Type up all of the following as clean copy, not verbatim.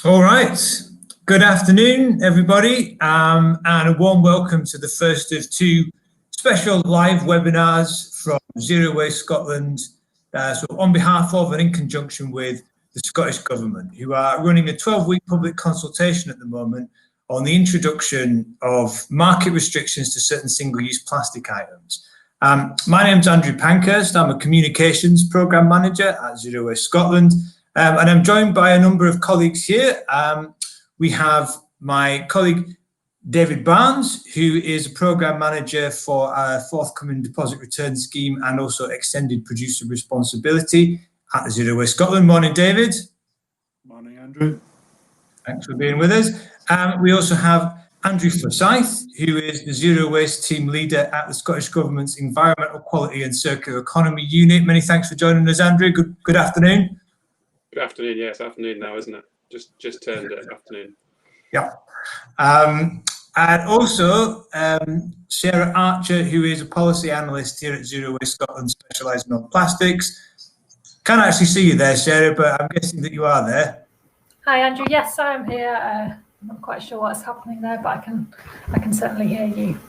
All right. Good afternoon, everybody, and a warm welcome to the first of two special live webinars from Zero Waste Scotland. So on behalf of and in conjunction with the Scottish Government, who are running a 12-week public consultation at the moment on the introduction of market restrictions to certain single-use plastic items. My name's Andrew Pankhurst. I'm a communications programme manager at Zero Waste Scotland. And I'm joined by a number of colleagues here. We have my colleague David Barnes, who is a programme manager for our forthcoming deposit return scheme and also extended producer responsibility at Zero Waste Scotland. Morning, David. Morning, Andrew. Thanks for being with us. We also have Andrew Forsyth, who is the Zero Waste team leader at the Scottish Government's Environmental Quality and Circular Economy Unit. Many thanks for joining us, Andrew. Good afternoon. Good afternoon. Yes, afternoon now, isn't it? Just turned afternoon. Yeah. And also Sarah Archer, who is a policy analyst here at Zero Waste Scotland, specialising on plastics. Can't actually see you there, Sarah, but I'm guessing that you are there. Hi, Andrew. Yes, I'm here. I'm not quite sure what's happening there, but I can certainly hear you.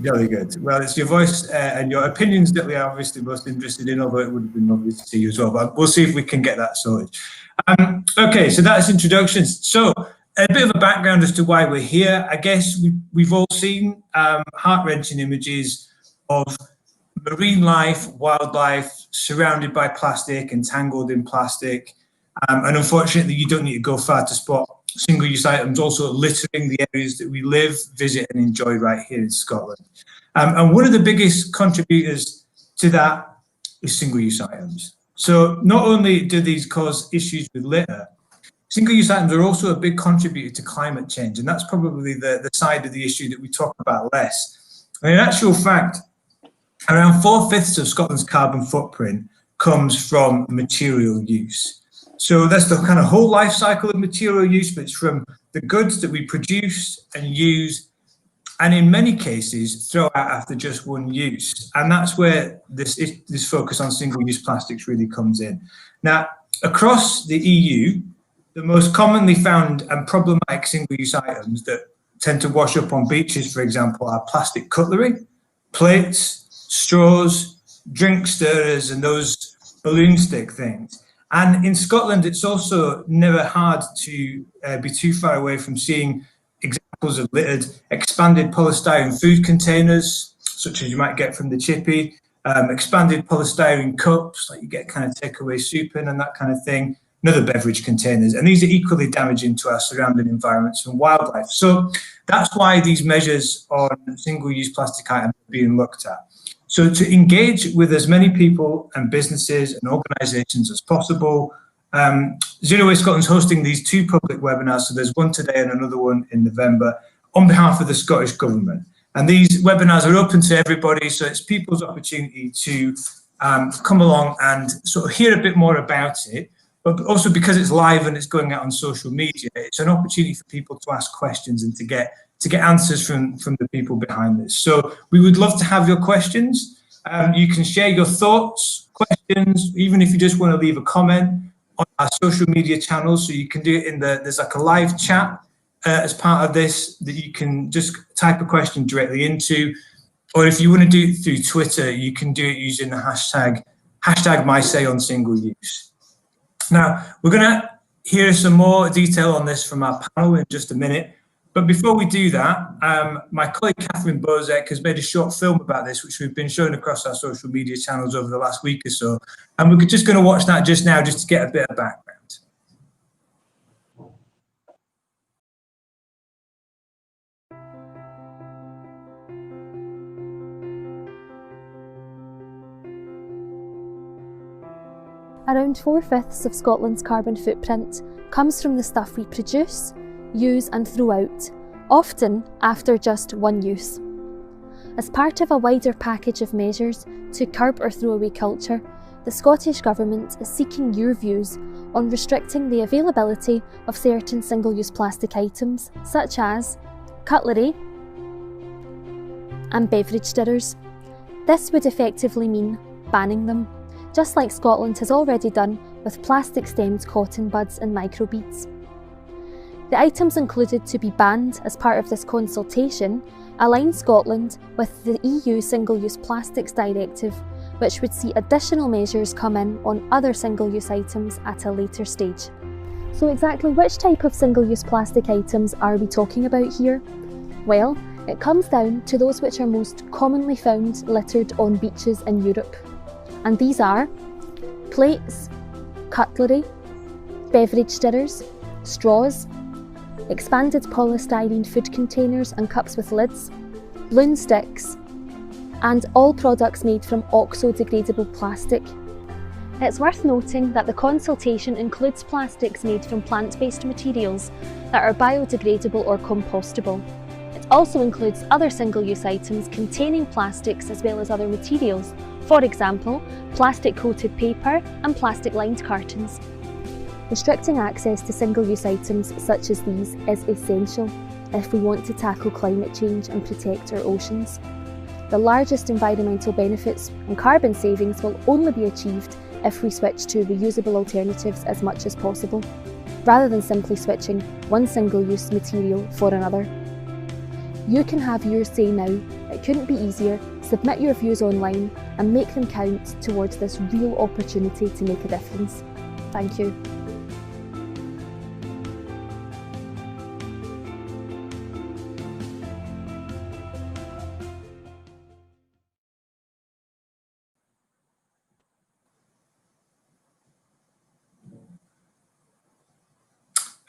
Very good. Well, it's your voice and your opinions that we are obviously most interested in, although it would have been lovely to see you as well, but we'll see if we can get that sorted. Okay, so that's introductions. So a bit of a background as to why we're here. I guess we've all seen heart-wrenching images of marine life, wildlife surrounded by plastic, entangled in plastic. And unfortunately, you don't need to go far to spot single-use items also littering the areas that we live, visit and enjoy right here in Scotland. And one of the biggest contributors to that is single-use items. So not only do these cause issues with litter, single-use items are also a big contributor to climate change, and that's probably the side of the issue that we talk about less. And in actual fact, around 4/5 of Scotland's carbon footprint comes from material use. So that's the kind of whole life cycle of material use, but it's from the goods that we produce and use, and in many cases throw out after just one use. And that's where this focus on single-use plastics really comes in. Now, across the EU, the most commonly found and problematic single-use items that tend to wash up on beaches, for example, are plastic cutlery, plates, straws, drink stirrers, and those balloon stick things. And in Scotland, it's also never hard to be too far away from seeing examples of littered expanded polystyrene food containers, such as you might get from the chippy, expanded polystyrene cups, like you get kind of takeaway soup in and that kind of thing, and other beverage containers. And these are equally damaging to our surrounding environments and wildlife. So that's why these measures on single-use plastic items are being looked at. So to engage with as many people and businesses and organisations as possible, Zero Waste Scotland's hosting these two public webinars. So there's one today and another one in November on behalf of the Scottish Government. And these webinars are open to everybody. So it's people's opportunity to come along and sort of hear a bit more about it. But also because it's live and it's going out on social media, it's an opportunity for people to ask questions and to get answers from the people behind this. So we would love to have your questions. You can share your thoughts, questions, even if you just want to leave a comment on our social media channels. So you can do it in there's like a live chat as part of this that you can just type a question directly into. Or if you want to do it through Twitter, you can do it using the hashtag #MySayOnSingleUse. Now, we're going to hear some more detail on this from our panel in just a minute. But before we do that, my colleague Catherine Bozek has made a short film about this, which we've been showing across our social media channels over the last week or so. And we're just going to watch that just now, just to get a bit of background. Around 4/5 of Scotland's carbon footprint comes from the stuff we produce, use and throw out, often after just one use. As part of a wider package of measures to curb our throwaway culture, the Scottish Government is seeking your views on restricting the availability of certain single-use plastic items such as cutlery and beverage stirrers. This would effectively mean banning them, just like Scotland has already done with plastic-stemmed cotton buds and microbeads. The items included to be banned as part of this consultation align Scotland with the EU Single-Use Plastics Directive, which would see additional measures come in on other single-use items at a later stage. So exactly which type of single-use plastic items are we talking about here? Well, it comes down to those which are most commonly found littered on beaches in Europe. And these are plates, cutlery, beverage stirrers, straws, expanded polystyrene food containers and cups with lids, balloon sticks, and all products made from oxo-degradable plastic. It's worth noting that the consultation includes plastics made from plant-based materials that are biodegradable or compostable. It also includes other single-use items containing plastics as well as other materials, for example, plastic-coated paper and plastic-lined cartons. Restricting access to single-use items such as these is essential if we want to tackle climate change and protect our oceans. The largest environmental benefits and carbon savings will only be achieved if we switch to reusable alternatives as much as possible, rather than simply switching one single-use material for another. You can have your say now. It couldn't be easier. Submit your views online and make them count towards this real opportunity to make a difference. Thank you.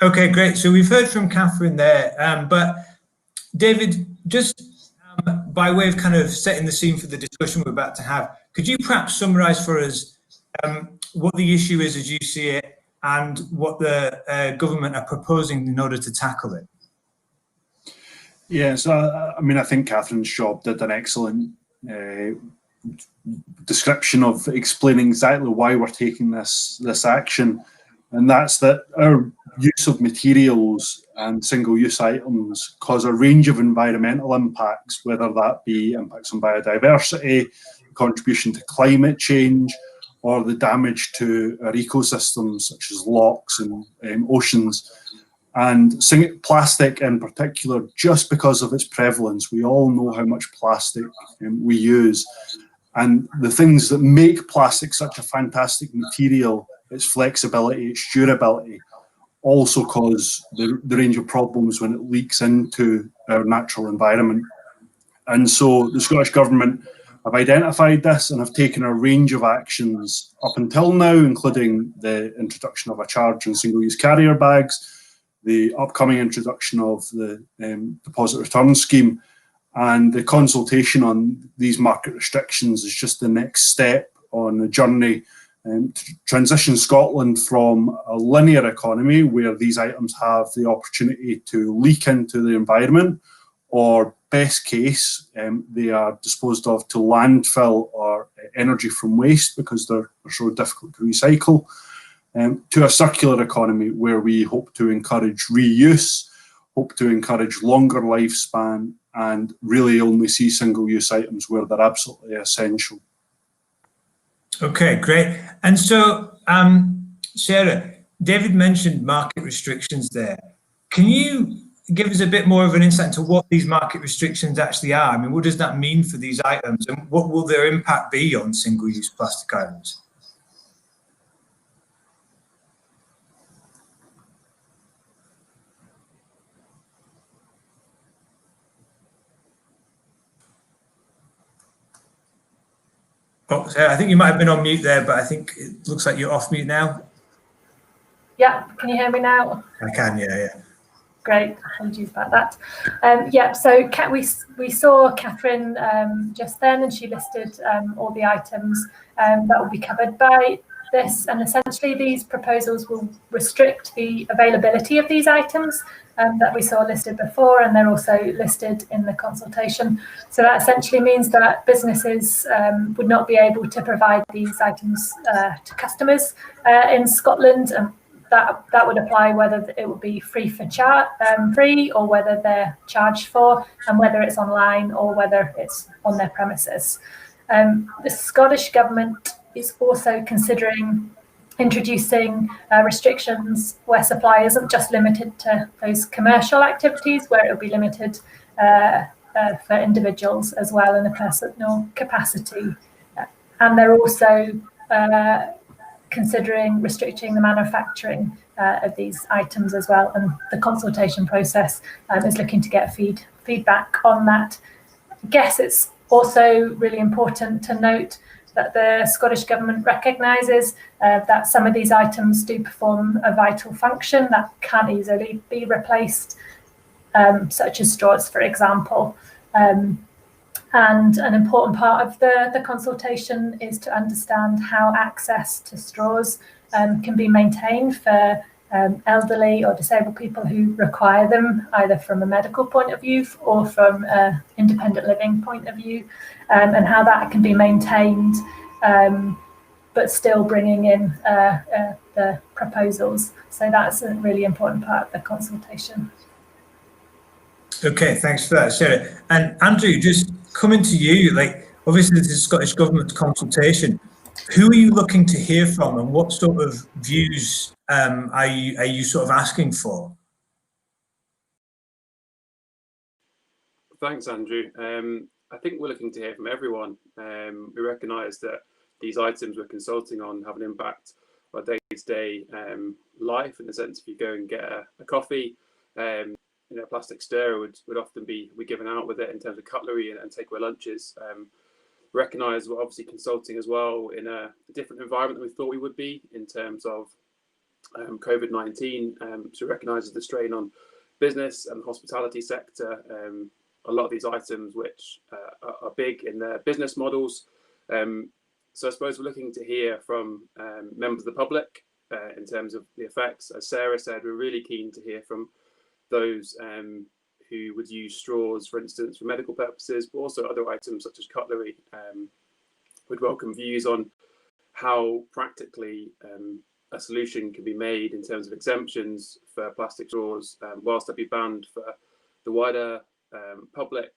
Okay, great. So we've heard from Catherine there, but David, just by way of kind of setting the scene for the discussion we're about to have, could you perhaps summarise for us what the issue is as you see it and what the government are proposing in order to tackle it? Yeah, so I mean, I think Catherine's job did an excellent description of explaining exactly why we're taking this action, and that's that our use of materials and single-use items cause a range of environmental impacts, whether that be impacts on biodiversity, contribution to climate change, or the damage to our ecosystems such as lochs and oceans. And plastic in particular, just because of its prevalence, we all know how much plastic we use. And the things that make plastic such a fantastic material, its flexibility, its durability, also cause the range of problems when it leaks into our natural environment. And so the Scottish Government have identified this and have taken a range of actions up until now, including the introduction of a charge on single-use carrier bags, the upcoming introduction of the deposit return scheme, and the consultation on these market restrictions is just the next step on a journey to transition Scotland from a linear economy where these items have the opportunity to leak into the environment, or best case, they are disposed of to landfill or energy from waste because they're so difficult to recycle, to a circular economy where we hope to encourage reuse, hope to encourage longer lifespan, and really only see single-use items where they're absolutely essential. Okay, great. And so, Sarah, David mentioned market restrictions there. Can you give us a bit more of an insight into what these market restrictions actually are? I mean, what does that mean for these items, and what will their impact be on single-use plastic items? Oh, Sarah, I think you might have been on mute there, but I think it looks like you're off mute now. Yeah, can you hear me now? I can, yeah. Great, apologies about that. Yeah, so we saw Catherine just then, and she listed all the items that will be covered by this, and essentially these proposals will restrict the availability of these items that we saw listed before, and they're also listed in the consultation. So that essentially means that businesses would not be able to provide these items to customers in Scotland. That would apply whether it would be free or whether they're charged for, and whether it's online or whether it's on their premises. The Scottish Government is also considering introducing restrictions where supply isn't just limited to those commercial activities, where it'll be limited for individuals as well in a personal capacity. And they're also considering restricting the manufacturing of these items as well. And the consultation process is looking to get feedback on that. I guess it's also really important to note that the Scottish Government recognises that some of these items do perform a vital function that can't easily be replaced, such as straws, for example. And an important part of the consultation is to understand how access to straws can be maintained for elderly or disabled people who require them, either from a medical point of view or from an independent living point of view, and how that can be maintained, but still bringing in the proposals. So that's a really important part of the consultation. Okay, thanks for that, Sarah. And Andrew, just coming to you, like obviously this is Scottish Government's consultation. Who are you looking to hear from, and what sort of views are you sort of asking for? Thanks, Andrew. I think we're looking to hear from everyone. We recognise that these items we're consulting on have an impact on day-to-day life, in the sense if you go and get a coffee, a plastic stirrer would often be given out with it in terms of cutlery and takeaway lunches. Recognise we're obviously consulting as well in a different environment than we thought we would be in terms of COVID-19. So recognises the strain on business and the hospitality sector. A lot of these items which are big in their business models. So I suppose we're looking to hear from members of the public in terms of the effects. As Sarah said, we're really keen to hear from those who would use straws, for instance, for medical purposes, but also other items such as cutlery. Would welcome views on how practically a solution can be made in terms of exemptions for plastic straws, whilst they'll be banned for the wider public.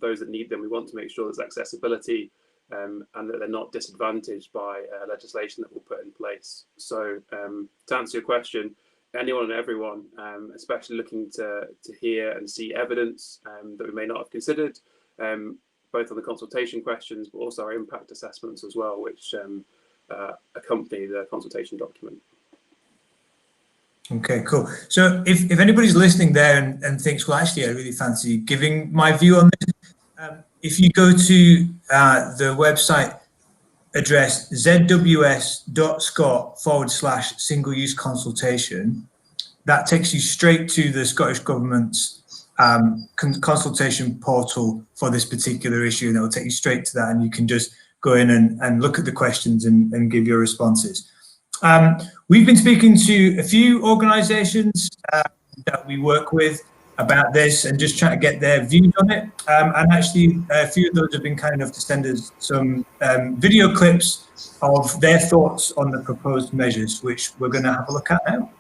Those that need them, we want to make sure there's accessibility and that they're not disadvantaged by legislation that we'll put in place. So to answer your question, anyone and everyone, especially looking to hear and see evidence that we may not have considered, both on the consultation questions, but also our impact assessments as well, which accompany the consultation document. Okay, cool. So if anybody's listening there and thinks, well, actually, I really fancy giving my view on this, if you go to the website address zws.scot/single-use consultation, that takes you straight to the Scottish Government's consultation portal for this particular issue, and it will take you straight to that, and you can just go in and look at the questions and give your responses. We've been speaking to a few organisations that we work with about this and just trying to get their views on it. And actually, a few of those have been kind enough to send us some video clips of their thoughts on the proposed measures, which we're going to have a look at now.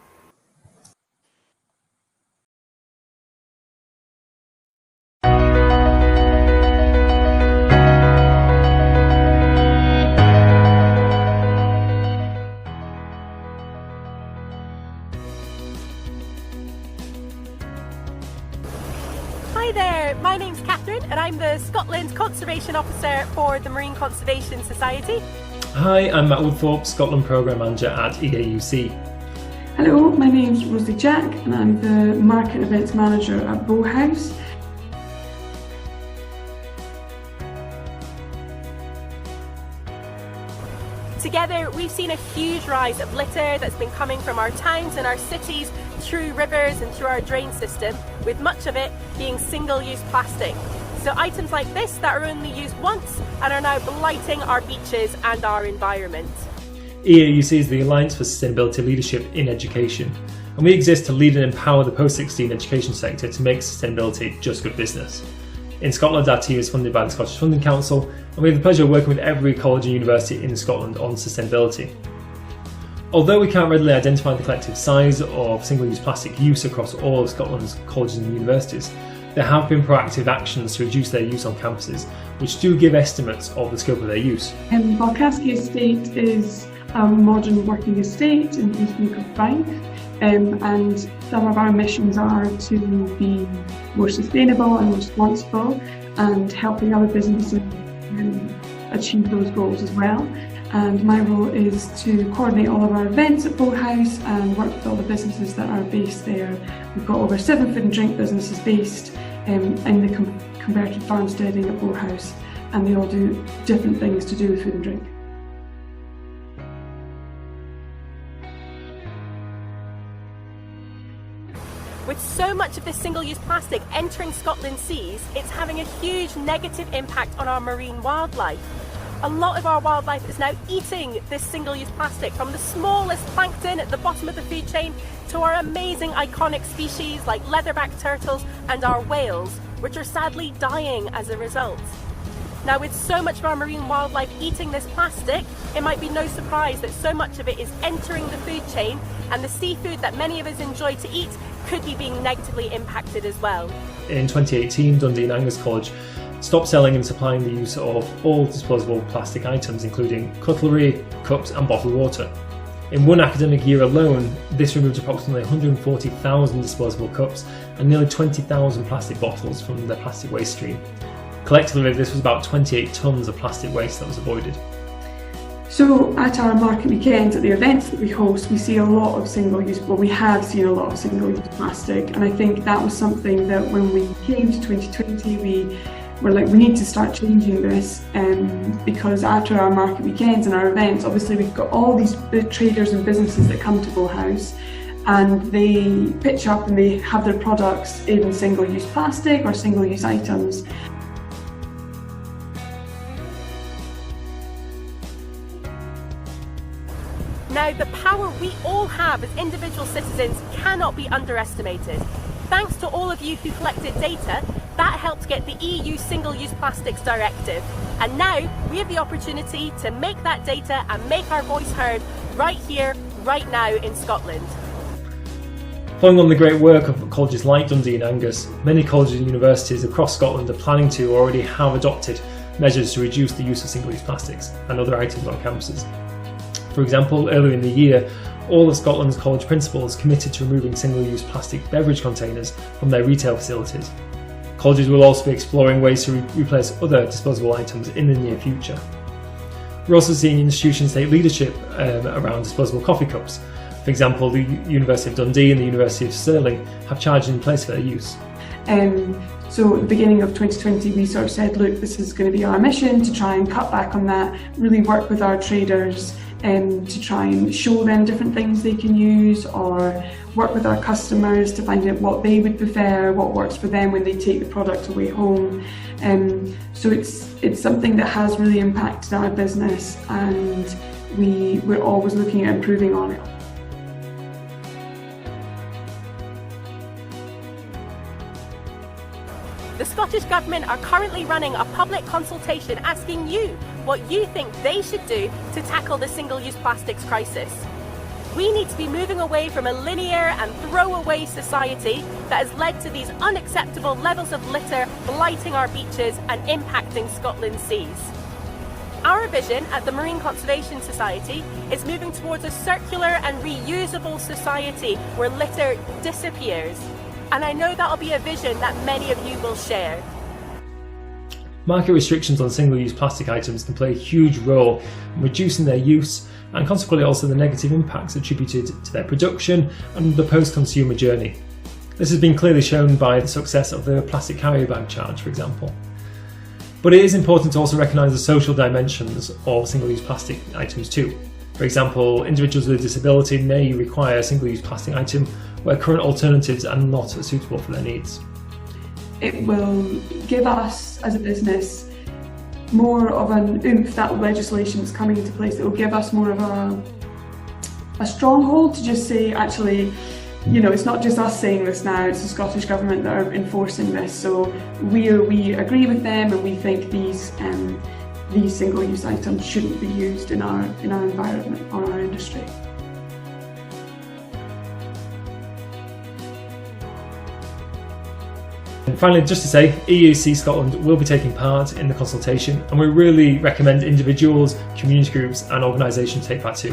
My name's Catherine and I'm the Scotland Conservation Officer for the Marine Conservation Society. Hi, I'm Matt Woodthorpe, Scotland Programme Manager at EAUC. Hello, my name's Rosie Jack and I'm the Market Events Manager at Bowhouse. Together, we've seen a huge rise of litter that's been coming from our towns and our cities through rivers and through our drain system, with much of it being single-use plastic. So items like this that are only used once and are now blighting our beaches and our environment. EAUC is the Alliance for Sustainability Leadership in Education, and we exist to lead and empower the post-16 education sector to make sustainability just good business. In Scotland, our team is funded by the Scottish Funding Council, and we have the pleasure of working with every college and university in Scotland on sustainability. Although we can't readily identify the collective size of single-use plastic use across all of Scotland's colleges and universities, there have been proactive actions to reduce their use on campuses, which do give estimates of the scope of their use. Balcaski Estate is a modern working estate in East Bank, and some of our missions are to be more sustainable and responsible and helping other businesses achieve those goals as well. And my role is to coordinate all of our events at Bow House and work with all the businesses that are based there. We've got over 7 food and drink businesses based in the converted farmsteading at Bow House, and they all do different things to do with food and drink. With so much of this single-use plastic entering Scotland's seas, it's having a huge negative impact on our marine wildlife. A lot of our wildlife is now eating this single-use plastic, from the smallest plankton at the bottom of the food chain to our amazing iconic species like leatherback turtles and our whales, which are sadly dying as a result. Now, with so much of our marine wildlife eating this plastic, it might be no surprise that so much of it is entering the food chain, and the seafood that many of us enjoy to eat could be being negatively impacted as well. In 2018, Dundee and Angus College stopped selling and supplying the use of all disposable plastic items, including cutlery, cups and bottled water. In one academic year alone, this removed approximately 140,000 disposable cups and nearly 20,000 plastic bottles from the plastic waste stream. Collectively, this was about 28 tonnes of plastic waste that was avoided. So at our market weekends, at the events that we host, we see a lot of single-use, well, we have seen a lot of single-use plastic, and I think that was something that when we came to 2020, we were like, we need to start changing this, because after our market weekends and our events, obviously we've got all these traders and businesses that come to Bow House, and they pitch up and they have their products in single-use plastic or single-use items. Now, the power we all have as individual citizens cannot be underestimated. Thanks to all of you who collected data, that helped get the EU Single-Use Plastics Directive. And now we have the opportunity to make that data and make our voice heard right here, right now in Scotland. Following on the great work of colleges like Dundee and Angus, many colleges and universities across Scotland are planning to or already have adopted measures to reduce the use of single-use plastics and other items on campuses. For example, earlier in the year, all of Scotland's college principals committed to removing single-use plastic beverage containers from their retail facilities. Colleges will also be exploring ways to replace other disposable items in the near future. We're also seeing institutions take leadership around disposable coffee cups. For example, the University of Dundee and the University of Stirling have charged in place for their use. So at the beginning of 2020, we sort of said, look, this is going to be our mission to try and cut back on that, really work with our traders to try and show them different things they can use, or work with our customers to find out what they would prefer, what works for them when they take the product away home. So it's something that has really impacted our business, and we're always looking at improving on it. The Scottish Government are currently running a public consultation asking you what you think they should do to tackle the single-use plastics crisis. We need to be moving away from a linear and throwaway society that has led to these unacceptable levels of litter blighting our beaches and impacting Scotland's seas. Our vision at the Marine Conservation Society is moving towards a circular and reusable society where litter disappears. And I know that'll be a vision that many of you will share. Market restrictions on single-use plastic items can play a huge role in reducing their use, and consequently also the negative impacts attributed to their production and the post-consumer journey. This has been clearly shown by the success of the plastic carrier bag charge, for example. But it is important to also recognise the social dimensions of single-use plastic items too. For example, individuals with a disability may require a single-use plastic item where current alternatives are not suitable for their needs. It will give us as a business more of an oomph that legislation is coming into place. It will give us more of a stronghold to just say, actually, you know, it's not just us saying this now, it's the Scottish Government that are enforcing this. So we agree with them, and we think these single-use items shouldn't be used in our environment or our industry. Finally, just to say, EUC Scotland will be taking part in the consultation, and we really recommend individuals, community groups and organisations take part too.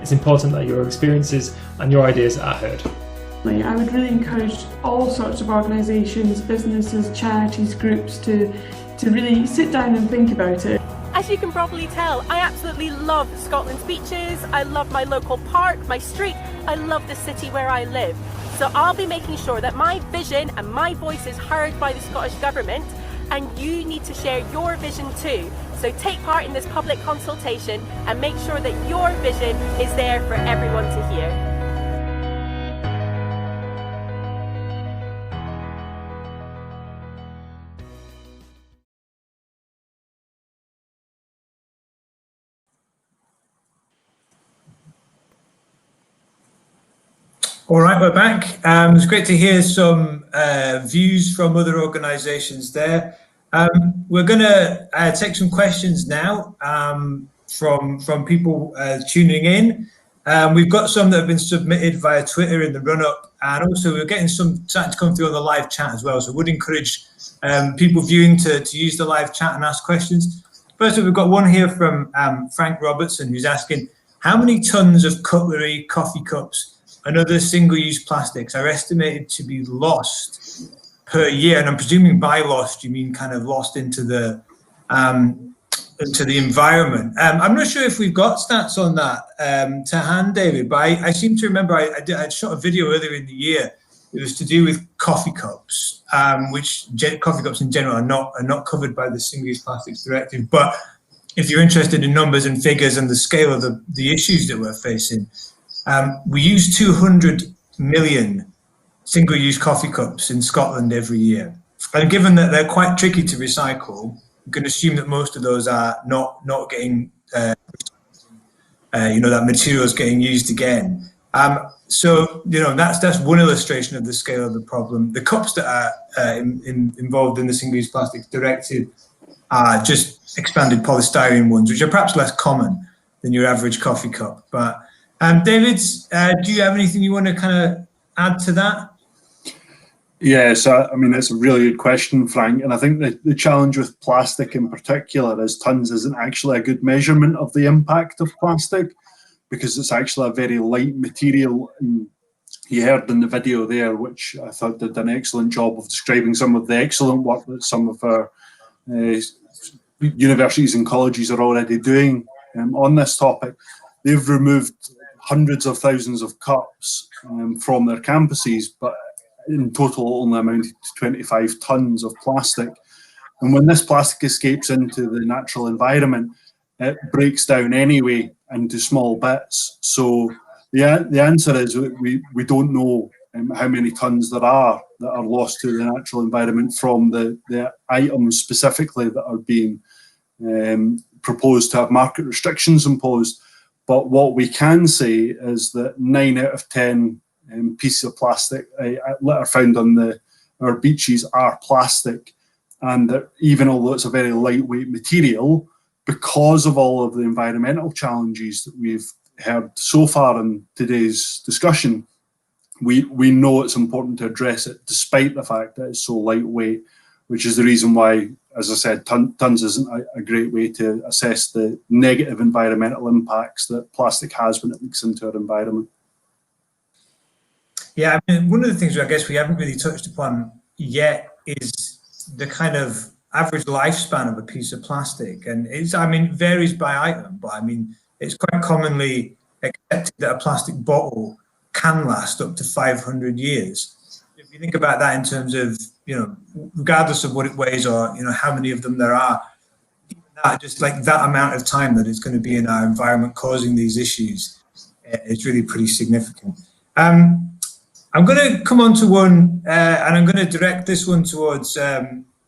It's important that your experiences and your ideas are heard. I would really encourage all sorts of organisations, businesses, charities, groups to really sit down and think about it. As you can probably tell, I absolutely love Scotland's beaches, I love my local park, my street, I love the city where I live. So I'll be making sure that my vision and my voice is heard by the Scottish Government, and you need to share your vision too. So take part in this public consultation and make sure that your vision is there for everyone to hear. All right, we're back. It's great to hear some views from other organisations there. We're going to take some questions now from people tuning in. We've got some that have been submitted via Twitter in the run-up, and also we're getting some starting to come through on the live chat as well. So would encourage people viewing to use the live chat and ask questions. First, we've got one here from Frank Robertson, who's asking, how many tons of cutlery, coffee cups, and other single-use plastics are estimated to be lost per year? And I'm presuming by lost you mean kind of lost into the environment. I'm not sure if we've got stats on that to hand, David, but I seem to remember I shot a video earlier in the year. It was to do with coffee cups, which coffee cups in general are not covered by the Single-Use Plastics Directive. But if you're interested in numbers and figures and the scale of the issues that we're facing, we use 200 million single-use coffee cups in Scotland every year. And given that they're quite tricky to recycle, you can assume that most of those are not getting, that material is getting used again. So, that's one illustration of the scale of the problem. The cups that are involved in the Single-Use Plastics Directive are just expanded polystyrene ones, which are perhaps less common than your average coffee cup. But David, do you have anything you want to kind of add to that? Yes, I mean, it's a really good question, Frank. And I think the challenge with plastic in particular is tons isn't actually a good measurement of the impact of plastic, because it's actually a very light material. And you heard in the video there, which I thought did an excellent job of describing some of the excellent work that some of our universities and colleges are already doing on this topic. They've removed hundreds of thousands of cups from their campuses, but in total only amounted to 25 tons of plastic. And when this plastic escapes into the natural environment, it breaks down anyway into small bits. So the answer is we don't know how many tons there are that are lost to the natural environment from the items specifically that are being proposed to have market restrictions imposed. But what we can say is that 9 out of 10 pieces of plastic litter found on our beaches are plastic, and that even although it's a very lightweight material, because of all of the environmental challenges that we've heard so far in today's discussion, we know it's important to address it despite the fact that it's so lightweight, which is the reason why, as I said, tons isn't a great way to assess the negative environmental impacts that plastic has when it leaks into our environment. Yeah, I mean, one of the things I guess we haven't really touched upon yet is the kind of average lifespan of a piece of plastic. And varies by item, but it's quite commonly accepted that a plastic bottle can last up to 500 years. If you think about that in terms of, regardless of what it weighs or, how many of them there are, just like that amount of time that it's going to be in our environment causing these issues, it's really pretty significant. I'm going to come on to one, and I'm going to direct this one towards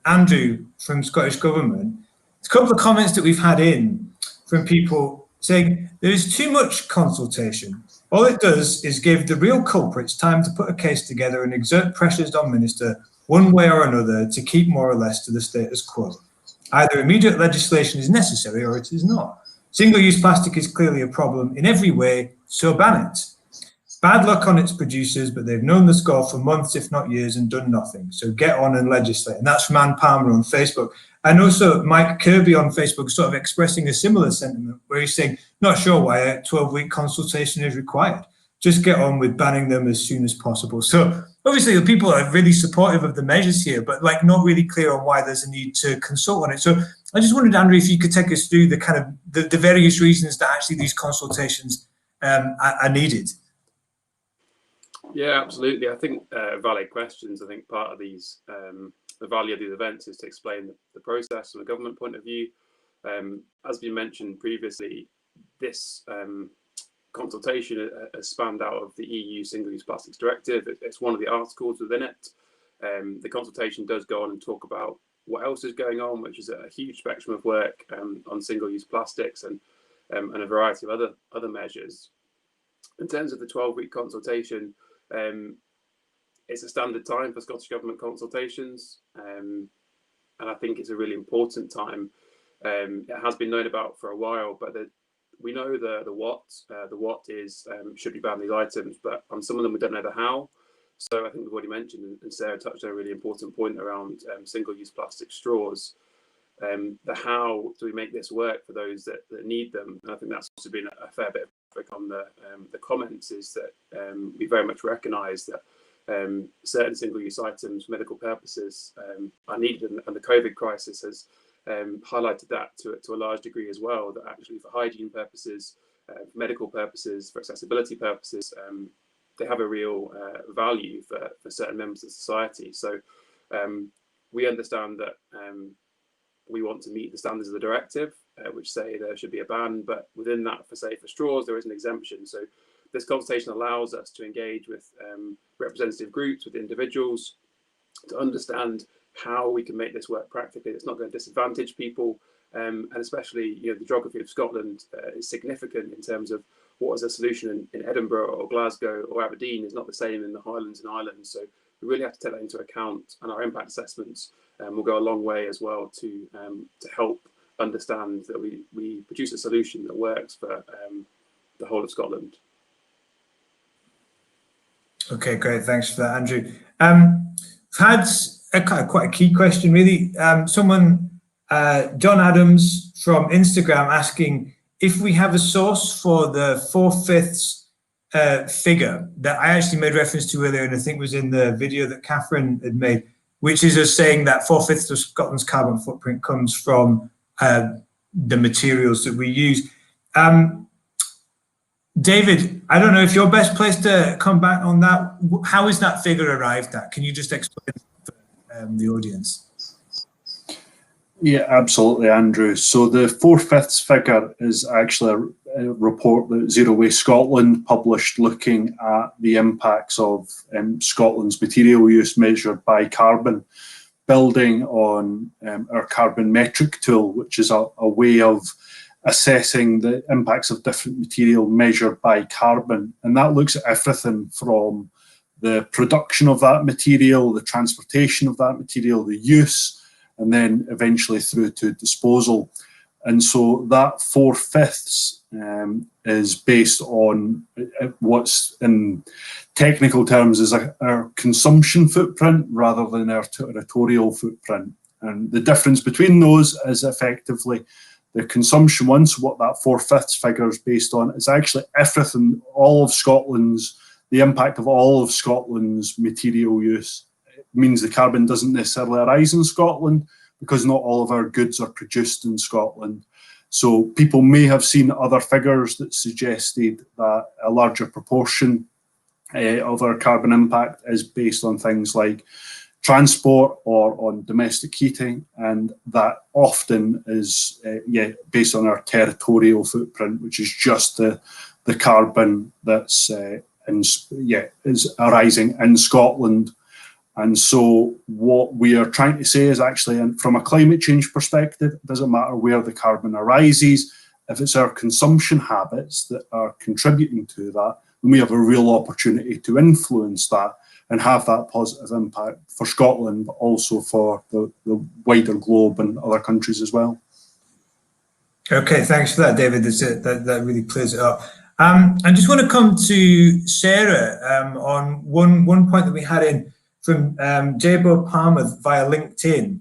Andrew from Scottish Government. There's a couple of comments that we've had in from people saying there is too much consultation. All it does is give the real culprits time to put a case together and exert pressures on Minister one way or another to keep more or less to the status quo. Either immediate legislation is necessary or it is not. Single-use plastic is clearly a problem in every way, so ban it. Bad luck on its producers, but they've known the score for months, if not years, and done nothing. So get on and legislate. And that's from Ann Palmer on Facebook. And also Mike Kirby on Facebook sort of expressing a similar sentiment where he's saying, not sure why a 12-week consultation is required. Just get on with banning them as soon as possible. So obviously the people are really supportive of the measures here, but like not really clear on why there's a need to consult on it. So I just wondered, Andrew, if you could take us through the kind of the various reasons that actually these consultations are needed. Yeah, absolutely. I think valid questions. I think part of these, the value of these events is to explain the process from a government point of view. As we mentioned previously, this consultation has spanned out of the EU Single-Use Plastics Directive. It's one of the articles within it. The consultation does go on and talk about what else is going on, which is a huge spectrum of work on single-use plastics and a variety of other measures. In terms of the 12-week consultation, it's a standard time for Scottish Government consultations, and I think it's a really important time. It has been known about for a while, but we know the what. The what is should we ban these items, but on some of them we don't know the how. So I think we've already mentioned, and Sarah touched on a really important point around single-use plastic straws. The how do we make this work for those that need them? And I think that's also been a fair bit of on the comments, is that we very much recognise that certain single-use items for medical purposes are needed, and the COVID crisis has highlighted that to a large degree as well, that actually for hygiene purposes, for medical purposes, for accessibility purposes, they have a real value for certain members of society. So we understand that we want to meet the standards of the directive, which say there should be a ban, but within that, for straws, there is an exemption. So this consultation allows us to engage with representative groups, with individuals, to understand how we can make this work practically. It's not going to disadvantage people, and especially, the geography of Scotland is significant in terms of what is a solution in Edinburgh or Glasgow or Aberdeen is not the same in the Highlands and Islands. So we really have to take that into account, and our impact assessments will go a long way as well to help understand that we produce a solution that works for the whole of Scotland. Okay, great. Thanks for that, Andrew. I've had quite a key question, really. Someone, John Adams from Instagram, asking if we have a source for the 4/5 figure that I actually made reference to earlier, and I think was in the video that Catherine had made, which is us saying that 4/5 of Scotland's carbon footprint comes from the materials that we use. David, I don't know if you're best placed to come back on that. How is that figure arrived at? Can you just explain for the audience? Yeah, absolutely, Andrew. So the 4/5 figure is actually a report that Zero Waste Scotland published looking at the impacts of Scotland's material use measured by carbon, building on our carbon metric tool, which is a way of assessing the impacts of different material measured by carbon. And that looks at everything from the production of that material, the transportation of that material, the use, and then eventually through to disposal. And so that 4/5 is based on what's in technical terms is our consumption footprint rather than our territorial footprint. And the difference between those is effectively the consumption one. So what that 4/5 figure is based on is actually everything, all of Scotland's, the impact of all of Scotland's material use. It means the carbon doesn't necessarily arise in Scotland because not all of our goods are produced in Scotland. So people may have seen other figures that suggested that a larger proportion of our carbon impact is based on things like transport or on domestic heating, and that often is based on our territorial footprint, which is just the carbon that's is arising in Scotland. And so what we are trying to say is actually, from a climate change perspective, it doesn't matter where the carbon arises. If it's our consumption habits that are contributing to that, then we have a real opportunity to influence that and have that positive impact for Scotland, but also for the wider globe and other countries as well. Okay, thanks for that, David. That really clears it up. I just want to come to Sarah on one point that we had in from Jabo Palmer via LinkedIn.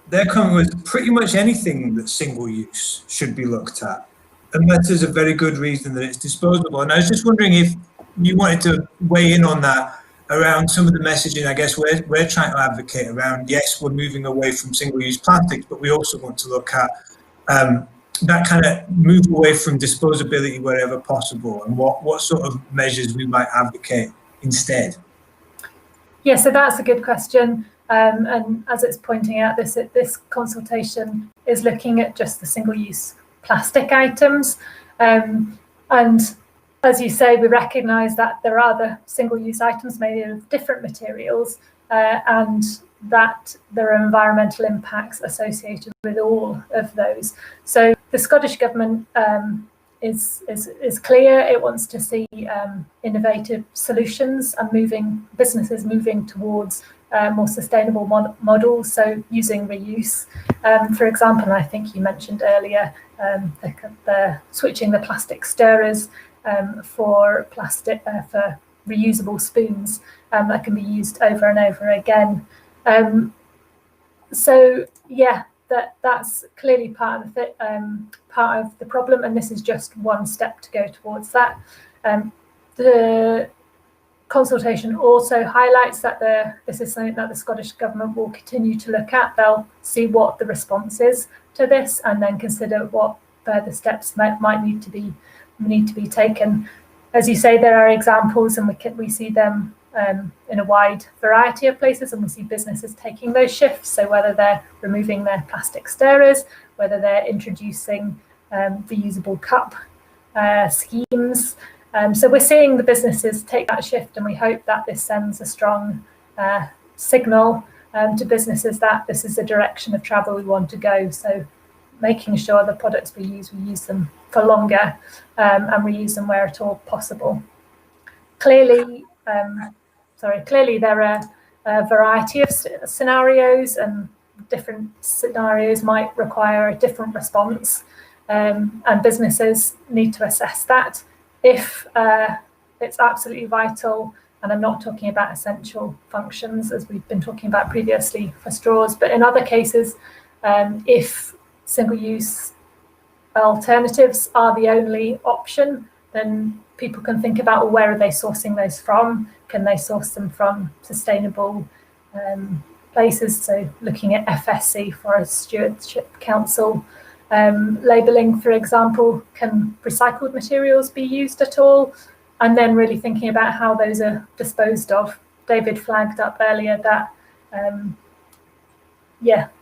Their comment was pretty much anything that's single use should be looked at, unless there's a very good reason that it's disposable. And I was just wondering if you wanted to weigh in on that around some of the messaging, I guess, we're trying to advocate around, yes, we're moving away from single-use plastics, but we also want to look at that kind of move away from disposability wherever possible, and what sort of measures we might advocate instead. Yeah, so that's a good question. And as it's pointing out, this consultation is looking at just the single-use plastic items. And as you say, we recognise that there are the single-use items made of different materials, and that there are environmental impacts associated with all of those. So the Scottish Government is clear. It wants to see innovative solutions and businesses moving towards more sustainable models, so using reuse. For example, I think you mentioned earlier, the switching the plastic stirrers for reusable spoons that can be used over and over again. So yeah, that's clearly part of it, part of the problem, and this is just one step to go towards that. The consultation also highlights that this is something that the Scottish Government will continue to look at. They'll see what the response is to this and then consider what further steps might need to be taken. As you say, there are examples, and we see them in a wide variety of places, and we see businesses taking those shifts. So whether they're removing their plastic stirrers, whether they're introducing reusable cup schemes. So we're seeing the businesses take that shift, and we hope that this sends a strong signal to businesses that this is the direction of travel we want to go. So making sure the products we use them for longer, and reuse them where at all possible. Clearly there are a variety of scenarios, and different scenarios might require a different response, and businesses need to assess that. If it's absolutely vital, and I'm not talking about essential functions as we've been talking about previously for straws, but in other cases, if single-use alternatives are the only option, then people can think about, well, where are they sourcing those from? Can they source them from sustainable places? So looking at FSC, Forest Stewardship Council, labelling, for example, can recycled materials be used at all? And then really thinking about how those are disposed of. David flagged up earlier that,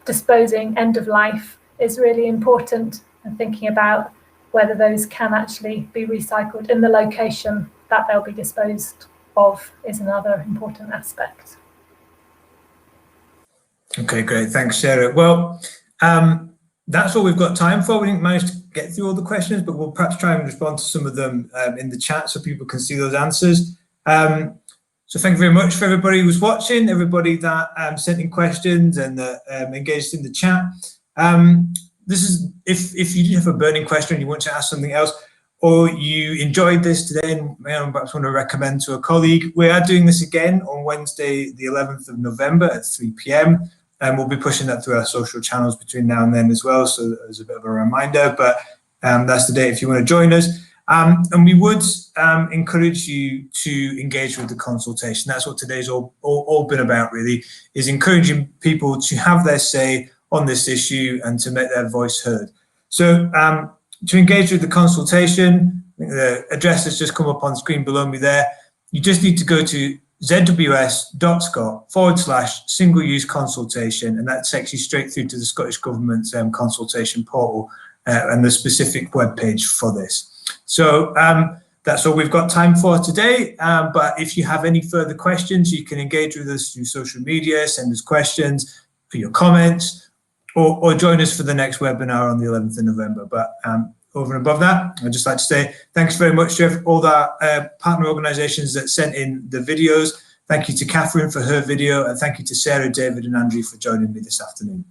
disposing end of life is really important, and thinking about whether those can actually be recycled in the location that they'll be disposed of is another important aspect. Okay, great. Thanks, Sarah. Well, that's all we've got time for. We didn't manage to get through all the questions, but we'll perhaps try and respond to some of them in the chat so people can see those answers. So thank you very much for everybody who was watching, everybody that sent in questions and engaged in the chat. This is if you have a burning question, you want to ask something else, or you enjoyed this today and perhaps want to recommend to a colleague, we are doing this again on Wednesday, the 11th of November at 3 p.m. And we'll be pushing that through our social channels between now and then as well. So as a bit of a reminder, but that's the date if you want to join us. And we would encourage you to engage with the consultation. That's what today's all been about, really, is encouraging people to have their say on this issue and to make their voice heard. So to engage with the consultation, I think the address has just come up on screen below me there. You just need to go to zws.scot/single-use consultation, and that takes you straight through to the Scottish Government's consultation portal and the specific web page for this. So that's all we've got time for today. But if you have any further questions, you can engage with us through social media, send us questions for your comments, or join us for the next webinar on the 11th of November. But over and above that, I'd just like to say thanks very much to all the partner organisations that sent in the videos. Thank you to Catherine for her video, and thank you to Sarah, David and Andrew for joining me this afternoon.